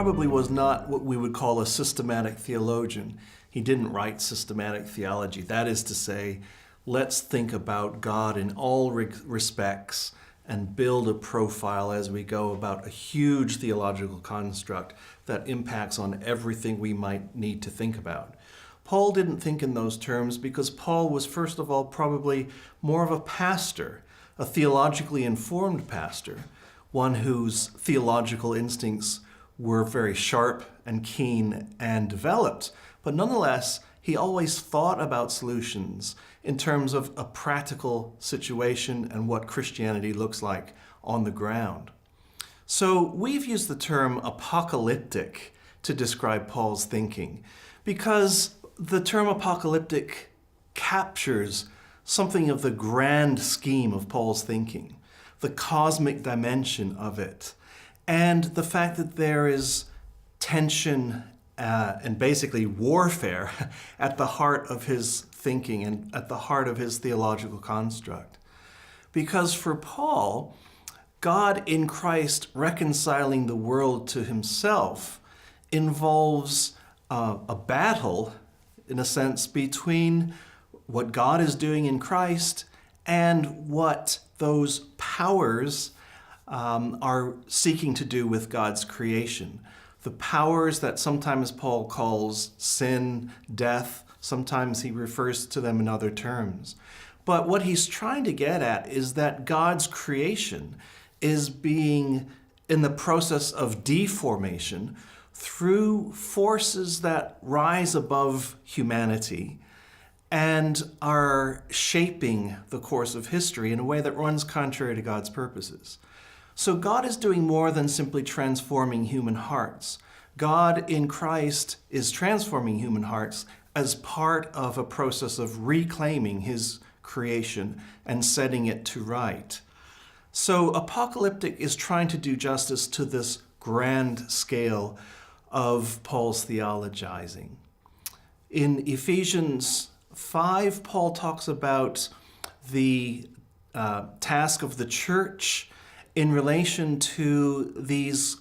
probably was not what we would call a systematic theologian. He didn't write systematic theology. That is to say, let's think about God in all respects and build a profile as we go about a huge theological construct that impacts on everything we might need to think about. Paul didn't think in those terms because Paul was, first of all, probably more of a pastor, a theologically informed pastor, one whose theological instincts were very sharp and keen and developed. But nonetheless, he always thought about solutions in terms of a practical situation and what Christianity looks like on the ground. So we've used the term apocalyptic to describe Paul's thinking because the term apocalyptic captures something of the grand scheme of Paul's thinking, the cosmic dimension of it, and the fact that there is tension and basically warfare at the heart of his thinking and at the heart of his theological construct. Because for Paul, God in Christ reconciling the world to himself involves a battle, in a sense, between what God is doing in Christ and what those powers are seeking to do with God's creation. The powers that sometimes Paul calls sin, death, sometimes he refers to them in other terms. But what he's trying to get at is that God's creation is being in the process of deformation through forces that rise above humanity and are shaping the course of history in a way that runs contrary to God's purposes. So God is doing more than simply transforming human hearts. God in Christ is transforming human hearts as part of a process of reclaiming his creation and setting it to right. So apocalyptic is trying to do justice to this grand scale of Paul's theologizing. In Ephesians 5, Paul talks about the task of the church in relation to these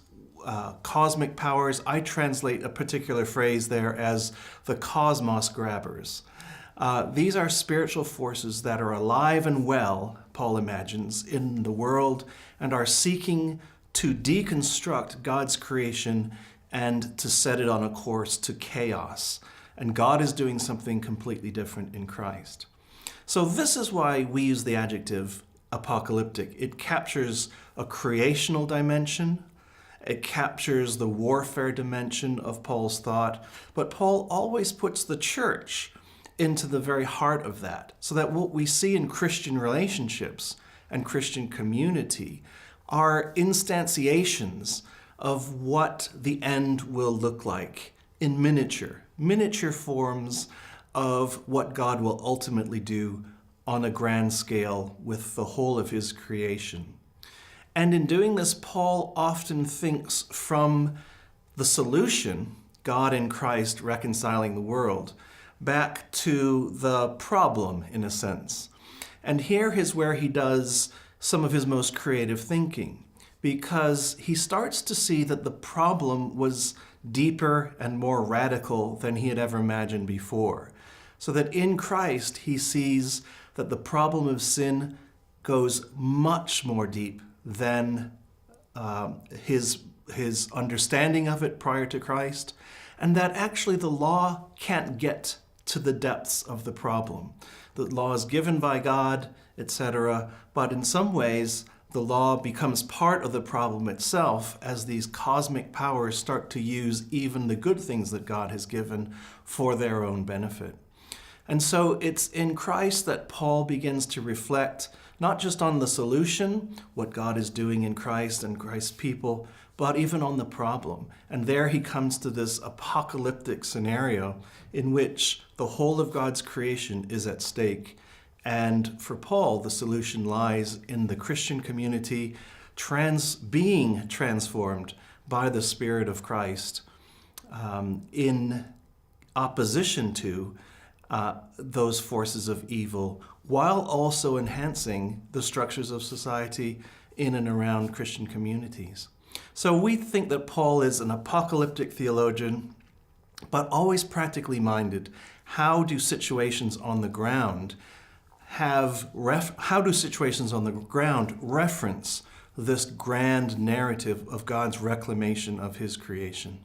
cosmic powers. I translate a particular phrase there as the cosmos grabbers. These are spiritual forces that are alive and well, Paul imagines, in the world and are seeking to deconstruct God's creation and to set it on a course to chaos. And God is doing something completely different in Christ. So this is why we use the adjective apocalyptic. It captures a creational dimension. It captures the warfare dimension of Paul's thought. But Paul always puts the church into the very heart of that, so that what we see in Christian relationships and Christian community are instantiations of what the end will look like in miniature forms of what God will ultimately do on a grand scale with the whole of his creation. And in doing this, Paul often thinks from the solution, God in Christ reconciling the world, back to the problem, in a sense. And here is where he does some of his most creative thinking, because he starts to see that the problem was deeper and more radical than he had ever imagined before. So that in Christ, he sees that the problem of sin goes much more deep than his understanding of it prior to Christ, and that actually the law can't get to the depths of the problem. The law is given by God, etc., but in some ways, the law becomes part of the problem itself as these cosmic powers start to use even the good things that God has given for their own benefit. And so it's in Christ that Paul begins to reflect not just on the solution, what God is doing in Christ and Christ's people, but even on the problem. And there he comes to this apocalyptic scenario in which the whole of God's creation is at stake. And for Paul, the solution lies in the Christian community being transformed by the Spirit of Christ in opposition to those forces of evil, while also enhancing the structures of society in and around Christian communities. So we think that Paul is an apocalyptic theologian, but always practically minded. How do situations on the ground reference this grand narrative of God's reclamation of his creation?